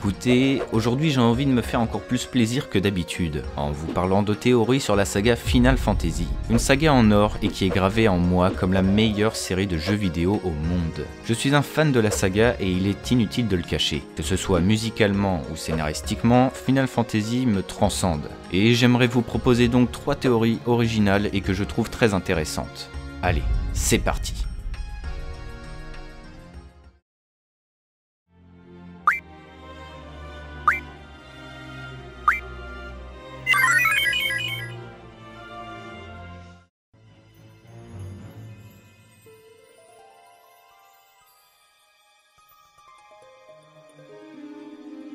Écoutez, aujourd'hui j'ai envie de me faire encore plus plaisir que d'habitude, en vous parlant de théories sur la saga Final Fantasy. Une saga en or et qui est gravée en moi comme la meilleure série de jeux vidéo au monde. Je suis un fan de la saga et il est inutile de le cacher. Que ce soit musicalement ou scénaristiquement, Final Fantasy me transcende. Et j'aimerais vous proposer donc 3 théories originales et que je trouve très intéressantes. Allez, c'est parti!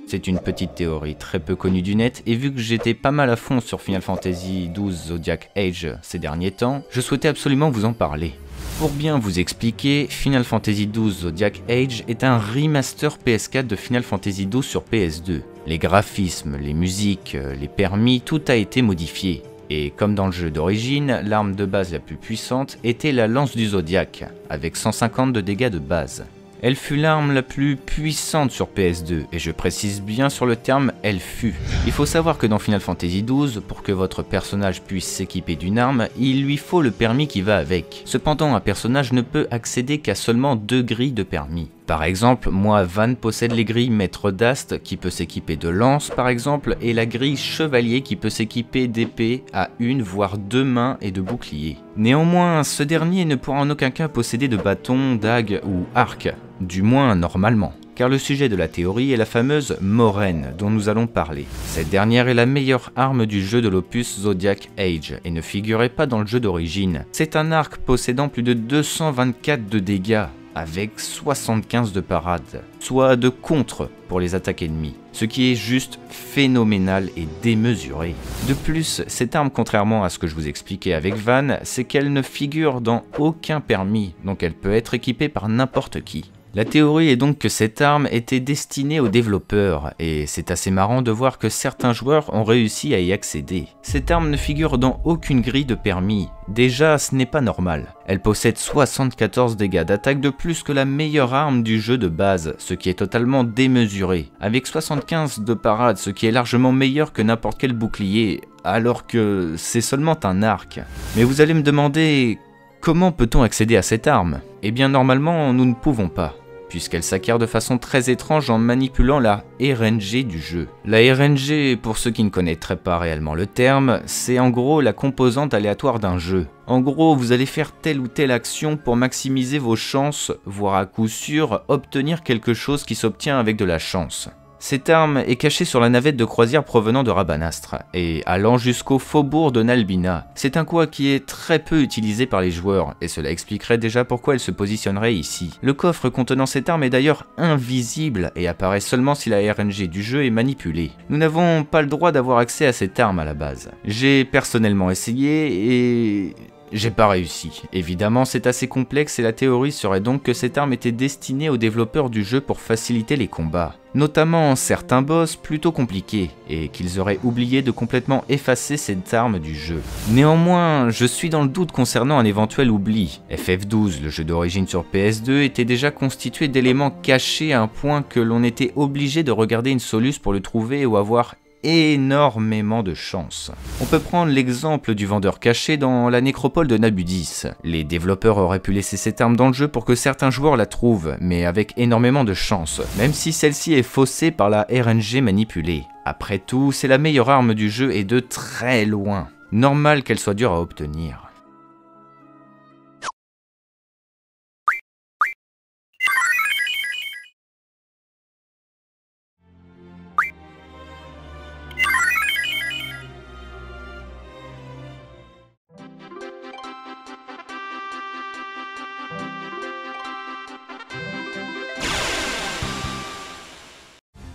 C'est une petite théorie très peu connue du net et vu que j'étais pas mal à fond sur Final Fantasy XII Zodiac Age ces derniers temps, je souhaitais absolument vous en parler. Pour bien vous expliquer, Final Fantasy XII Zodiac Age est un remaster PS4 de Final Fantasy XII sur PS2. Les graphismes, les musiques, les permis, tout a été modifié. Et comme dans le jeu d'origine, l'arme de base la plus puissante était la lance du Zodiac, avec 150 de dégâts de base. Elle fut l'arme la plus puissante sur PS2, et je précise bien sur le terme « elle fut ». Il faut savoir que dans Final Fantasy XII, pour que votre personnage puisse s'équiper d'une arme, il lui faut le permis qui va avec. Cependant, un personnage ne peut accéder qu'à seulement 2 grilles de permis. Par exemple, moi, Van possède les grilles Maître d'Ast qui peut s'équiper de lance par exemple, et la grille Chevalier qui peut s'équiper d'épée à 1 voire 2 mains et de bouclier. Néanmoins, ce dernier ne pourra en aucun cas posséder de bâton, dague ou arc, du moins normalement. Car le sujet de la théorie est la fameuse Moraine dont nous allons parler. Cette dernière est la meilleure arme du jeu de l'opus Zodiac Age et ne figurait pas dans le jeu d'origine. C'est un arc possédant plus de 224 de dégâts, avec 75 de parade, soit de contre pour les attaques ennemies, ce qui est juste phénoménal et démesuré. De plus, cette arme, contrairement à ce que je vous expliquais avec Van, c'est qu'elle ne figure dans aucun permis, donc elle peut être équipée par n'importe qui. La théorie est donc que cette arme était destinée aux développeurs, et c'est assez marrant de voir que certains joueurs ont réussi à y accéder. Cette arme ne figure dans aucune grille de permis, déjà ce n'est pas normal. Elle possède 74 dégâts d'attaque de plus que la meilleure arme du jeu de base, ce qui est totalement démesuré, avec 75 de parade, ce qui est largement meilleur que n'importe quel bouclier, alors que c'est seulement un arc. Mais vous allez me demander, comment peut-on accéder à cette arme? Eh bien normalement nous ne pouvons pas, puisqu'elle s'acquiert de façon très étrange en manipulant la RNG du jeu. La RNG, pour ceux qui ne connaîtraient pas réellement le terme, c'est en gros la composante aléatoire d'un jeu. En gros, vous allez faire telle ou telle action pour maximiser vos chances, voire à coup sûr, obtenir quelque chose qui s'obtient avec de la chance. Cette arme est cachée sur la navette de croisière provenant de Rabanastre et allant jusqu'au faubourg de Nalbina. C'est un coin qui est très peu utilisé par les joueurs et cela expliquerait déjà pourquoi elle se positionnerait ici. Le coffre contenant cette arme est d'ailleurs invisible et apparaît seulement si la RNG du jeu est manipulée. Nous n'avons pas le droit d'avoir accès à cette arme à la base. J'ai personnellement essayé et j'ai pas réussi. Évidemment, c'est assez complexe et la théorie serait donc que cette arme était destinée aux développeurs du jeu pour faciliter les combats, notamment certains boss plutôt compliqués, et qu'ils auraient oublié de complètement effacer cette arme du jeu. Néanmoins, je suis dans le doute concernant un éventuel oubli. FF12, le jeu d'origine sur PS2, était déjà constitué d'éléments cachés à un point que l'on était obligé de regarder une soluce pour le trouver ou avoir énormément de chance. On peut prendre l'exemple du vendeur caché dans la nécropole de Nabudis. Les développeurs auraient pu laisser cette arme dans le jeu pour que certains joueurs la trouvent, mais avec énormément de chance, même si celle-ci est faussée par la RNG manipulée. Après tout, c'est la meilleure arme du jeu et de très loin. Normal qu'elle soit dure à obtenir.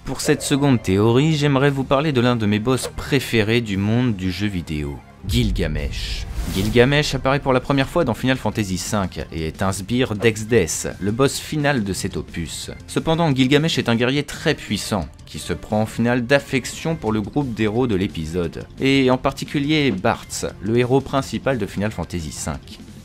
Pour cette seconde théorie, j'aimerais vous parler de l'un de mes boss préférés du monde du jeu vidéo, Gilgamesh. Gilgamesh apparaît pour la première fois dans Final Fantasy V et est un sbire d'Exdess, le boss final de cet opus. Cependant, Gilgamesh est un guerrier très puissant, qui se prend au final d'affection pour le groupe d'héros de l'épisode, et en particulier Bartz, le héros principal de Final Fantasy V.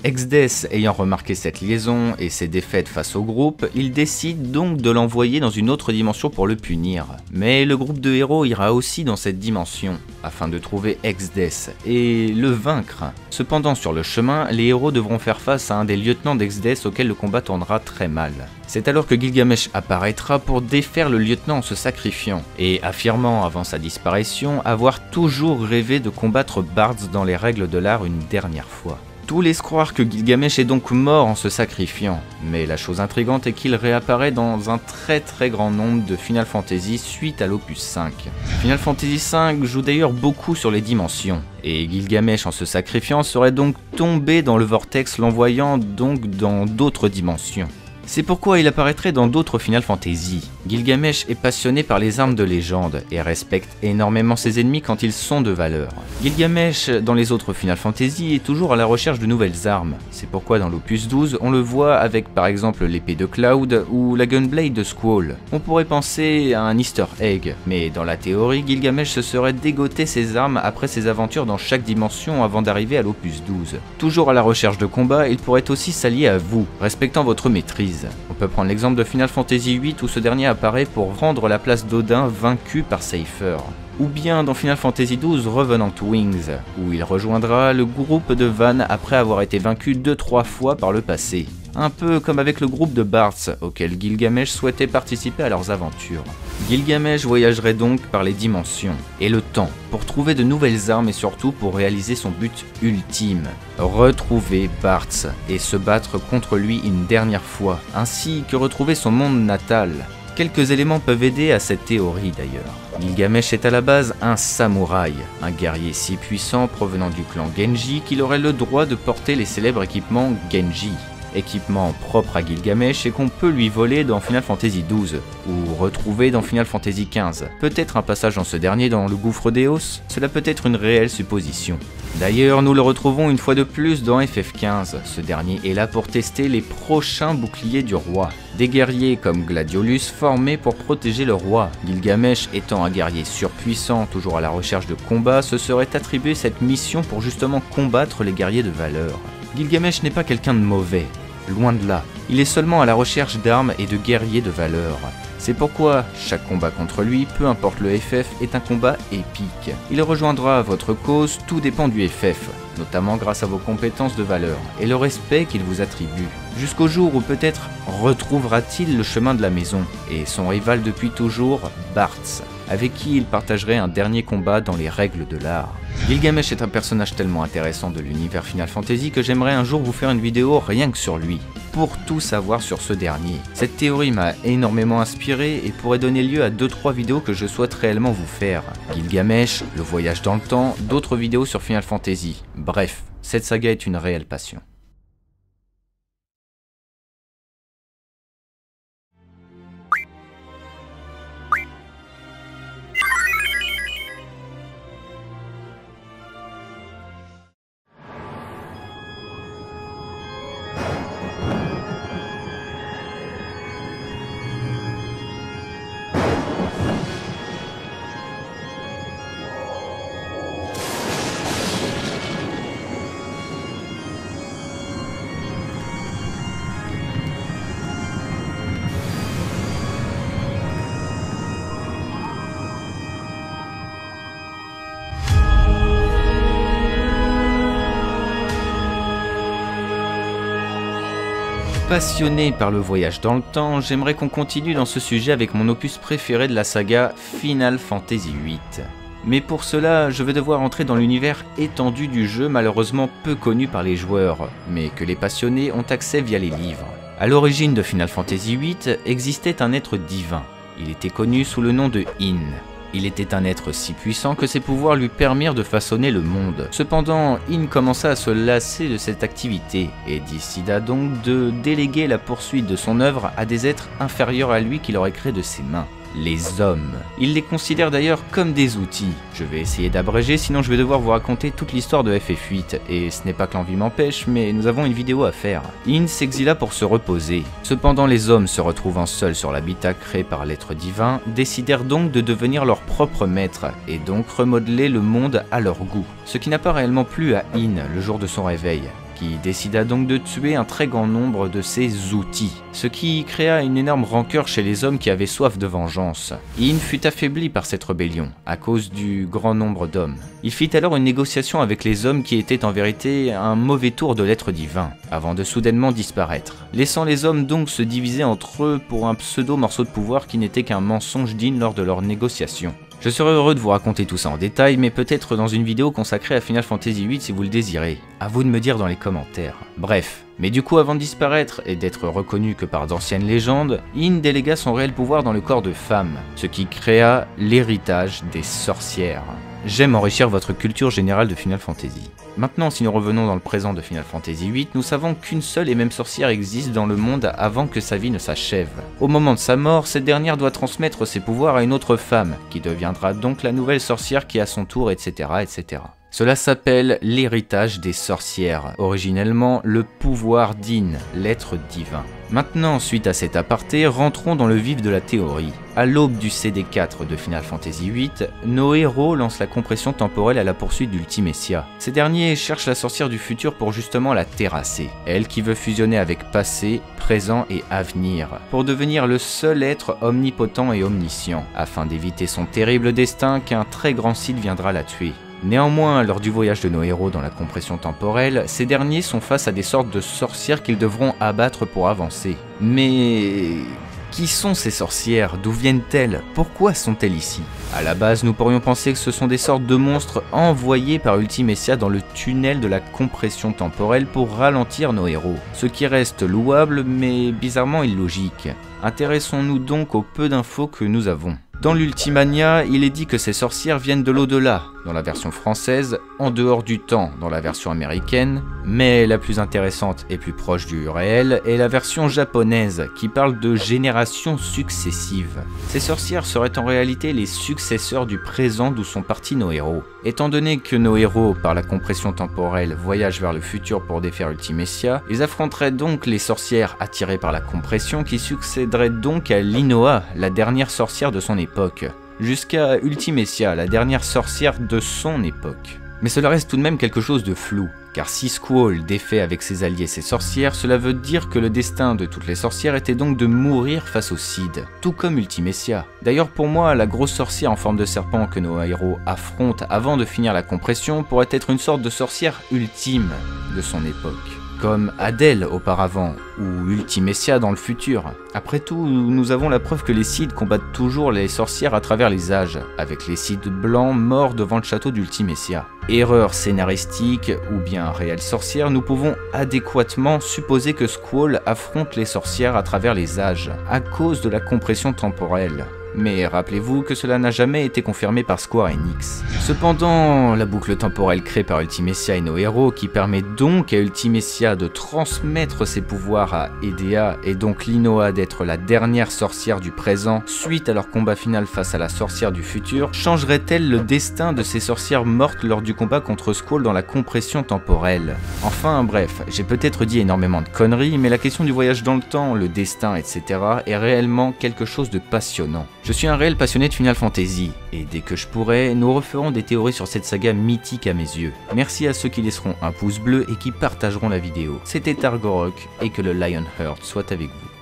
Exdeath ayant remarqué cette liaison et ses défaites face au groupe, il décide donc de l'envoyer dans une autre dimension pour le punir. Mais le groupe de héros ira aussi dans cette dimension, afin de trouver Exdeath et le vaincre. Cependant sur le chemin, les héros devront faire face à un des lieutenants d'Exdeath auquel le combat tournera très mal. C'est alors que Gilgamesh apparaîtra pour défaire le lieutenant en se sacrifiant, et affirmant avant sa disparition avoir toujours rêvé de combattre Bards dans les règles de l'art une dernière fois. Tout laisse croire que Gilgamesh est donc mort en se sacrifiant, mais la chose intrigante est qu'il réapparaît dans un très grand nombre de Final Fantasy suite à l'opus 5. Final Fantasy V joue d'ailleurs beaucoup sur les dimensions, et Gilgamesh en se sacrifiant serait donc tombé dans le vortex, l'envoyant donc dans d'autres dimensions. C'est pourquoi il apparaîtrait dans d'autres Final Fantasy. Gilgamesh est passionné par les armes de légende et respecte énormément ses ennemis quand ils sont de valeur. Gilgamesh, dans les autres Final Fantasy, est toujours à la recherche de nouvelles armes. C'est pourquoi dans l'opus 12, on le voit avec par exemple l'épée de Cloud ou la Gunblade de Squall. On pourrait penser à un easter egg, mais dans la théorie, Gilgamesh se serait dégoté ses armes après ses aventures dans chaque dimension avant d'arriver à l'opus 12. Toujours à la recherche de combat, il pourrait aussi s'allier à vous, respectant votre maîtrise. On peut prendre l'exemple de Final Fantasy VIII où ce dernier apparaît pour prendre la place d'Odin vaincu par Seifer. Ou bien dans Final Fantasy XII Revenant Wings, où il rejoindra le groupe de Van après avoir été vaincu 2-3 fois par le passé. Un peu comme avec le groupe de Bards, auquel Gilgamesh souhaitait participer à leurs aventures. Gilgamesh voyagerait donc par les dimensions et le temps pour trouver de nouvelles armes et surtout pour réaliser son but ultime, retrouver Bards et se battre contre lui une dernière fois, ainsi que retrouver son monde natal. Quelques éléments peuvent aider à cette théorie d'ailleurs. Gilgamesh est à la base un samouraï, un guerrier si puissant provenant du clan Genji qu'il aurait le droit de porter les célèbres équipements Genji. Équipement propre à Gilgamesh et qu'on peut lui voler dans Final Fantasy XII, ou retrouver dans Final Fantasy XV. Peut-être un passage dans ce dernier dans le gouffre d'Eos, cela peut être une réelle supposition. D'ailleurs, nous le retrouvons une fois de plus dans FF15, ce dernier est là pour tester les prochains boucliers du roi. Des guerriers comme Gladiolus formés pour protéger le roi. Gilgamesh étant un guerrier surpuissant, toujours à la recherche de combat, se serait attribué cette mission pour justement combattre les guerriers de valeur. Gilgamesh n'est pas quelqu'un de mauvais, loin de là. Il est seulement à la recherche d'armes et de guerriers de valeur. C'est pourquoi chaque combat contre lui, peu importe le FF, est un combat épique. Il rejoindra votre cause, tout dépend du FF, notamment grâce à vos compétences de valeur et le respect qu'il vous attribue. Jusqu'au jour où peut-être retrouvera-t-il le chemin de la maison et son rival depuis toujours, Bards, avec qui il partagerait un dernier combat dans les règles de l'art. Gilgamesh est un personnage tellement intéressant de l'univers Final Fantasy que j'aimerais un jour vous faire une vidéo rien que sur lui, pour tout savoir sur ce dernier. Cette théorie m'a énormément inspiré et pourrait donner lieu à 2-3 vidéos que je souhaite réellement vous faire. Gilgamesh, le voyage dans le temps, d'autres vidéos sur Final Fantasy. Bref, cette saga est une réelle passion. Passionné par le voyage dans le temps, j'aimerais qu'on continue dans ce sujet avec mon opus préféré de la saga, Final Fantasy VIII. Mais pour cela, je vais devoir entrer dans l'univers étendu du jeu malheureusement peu connu par les joueurs, mais que les passionnés ont accès via les livres. À l'origine de Final Fantasy VIII existait un être divin. Il était connu sous le nom de In. Il était un être si puissant que ses pouvoirs lui permirent de façonner le monde. Cependant, In commença à se lasser de cette activité et décida donc de déléguer la poursuite de son œuvre à des êtres inférieurs à lui qu'il aurait créés de ses mains. Les hommes. Il les considère d'ailleurs comme des outils. Je vais essayer d'abréger, sinon je vais devoir vous raconter toute l'histoire de FF8, et ce n'est pas que l'envie m'empêche, mais nous avons une vidéo à faire. In s'exila pour se reposer. Cependant, les hommes, se retrouvant seuls sur l'habitat créé par l'être divin, décidèrent donc de devenir leur propre maître, et donc remodeler le monde à leur goût. Ce qui n'a pas réellement plu à In le jour de son réveil, qui décida donc de tuer un très grand nombre de ses outils, ce qui créa une énorme rancœur chez les hommes qui avaient soif de vengeance. Yin fut affaibli par cette rébellion, à cause du grand nombre d'hommes. Il fit alors une négociation avec les hommes qui étaient en vérité un mauvais tour de l'être divin, avant de soudainement disparaître, laissant les hommes donc se diviser entre eux pour un pseudo morceau de pouvoir qui n'était qu'un mensonge d'Yin lors de leur négociation. Je serais heureux de vous raconter tout ça en détail, mais peut-être dans une vidéo consacrée à Final Fantasy VIII si vous le désirez. À vous de me dire dans les commentaires. Bref, mais du coup avant de disparaître et d'être reconnu que par d'anciennes légendes, Yin délégua son réel pouvoir dans le corps de femme, ce qui créa l'héritage des sorcières. J'aime enrichir votre culture générale de Final Fantasy. Maintenant, si nous revenons dans le présent de Final Fantasy VIII, nous savons qu'une seule et même sorcière existe dans le monde avant que sa vie ne s'achève. Au moment de sa mort, cette dernière doit transmettre ses pouvoirs à une autre femme, qui deviendra donc la nouvelle sorcière qui à son tour, etc. etc. Cela s'appelle l'héritage des sorcières, originellement le pouvoir d'Yin, l'être divin. Maintenant, suite à cet aparté, rentrons dans le vif de la théorie. À l'aube du CD4 de Final Fantasy VIII, nos héros lancent la compression temporelle à la poursuite d'Ultimessia. Ces derniers cherchent la sorcière du futur pour justement la terrasser, elle qui veut fusionner avec passé, présent et avenir, pour devenir le seul être omnipotent et omniscient, afin d'éviter son terrible destin qu'un très grand Sith viendra la tuer. Néanmoins, lors du voyage de nos héros dans la compression temporelle, ces derniers sont face à des sortes de sorcières qu'ils devront abattre pour avancer. Mais qui sont ces sorcières? D'où viennent-elles? Pourquoi sont-elles ici? À la base, nous pourrions penser que ce sont des sortes de monstres envoyés par Ultimessia dans le tunnel de la compression temporelle pour ralentir nos héros, ce qui reste louable mais bizarrement illogique. Intéressons-nous donc au peu d'infos que nous avons. Dans l'Ultimania, il est dit que ces sorcières viennent de l'au-delà, dans la version française, en dehors du temps, dans la version américaine, mais la plus intéressante et plus proche du réel est la version japonaise, qui parle de générations successives. Ces sorcières seraient en réalité les successeurs du présent d'où sont partis nos héros. Étant donné que nos héros, par la compression temporelle, voyagent vers le futur pour défaire Ultimessia, ils affronteraient donc les sorcières attirées par la compression qui succéderaient donc à Linoa, la dernière sorcière de son époque, jusqu'à Ultimessia, la dernière sorcière de son époque. Mais cela reste tout de même quelque chose de flou, car si Squall défait avec ses alliés ses sorcières, cela veut dire que le destin de toutes les sorcières était donc de mourir face au Cid, tout comme Ultimessia. D'ailleurs pour moi, la grosse sorcière en forme de serpent que nos héros affrontent avant de finir la compression pourrait être une sorte de sorcière ultime de son époque, comme Adele auparavant, ou Ultimessia dans le futur. Après tout, nous avons la preuve que les Sith combattent toujours les sorcières à travers les âges, avec les Sith blancs morts devant le château d'Ultimessia. Erreur scénaristique ou bien réelle sorcière, nous pouvons adéquatement supposer que Squall affronte les sorcières à travers les âges, à cause de la compression temporelle. Mais rappelez-vous que cela n'a jamais été confirmé par Square Enix. Cependant, la boucle temporelle créée par Ultimessia et nos héros, qui permet donc à Ultimessia de transmettre ses pouvoirs à Edea et donc Linoa d'être la dernière sorcière du présent suite à leur combat final face à la sorcière du futur, changerait-elle le destin de ces sorcières mortes lors du combat contre Squall dans la compression temporelle? Enfin bref, j'ai peut-être dit énormément de conneries, mais la question du voyage dans le temps, le destin, etc. est réellement quelque chose de passionnant. Je suis un réel passionné de Final Fantasy, et dès que je pourrai, nous referons des théories sur cette saga mythique à mes yeux. Merci à ceux qui laisseront un pouce bleu et qui partageront la vidéo. C'était Targorok, et que le Lionheart soit avec vous.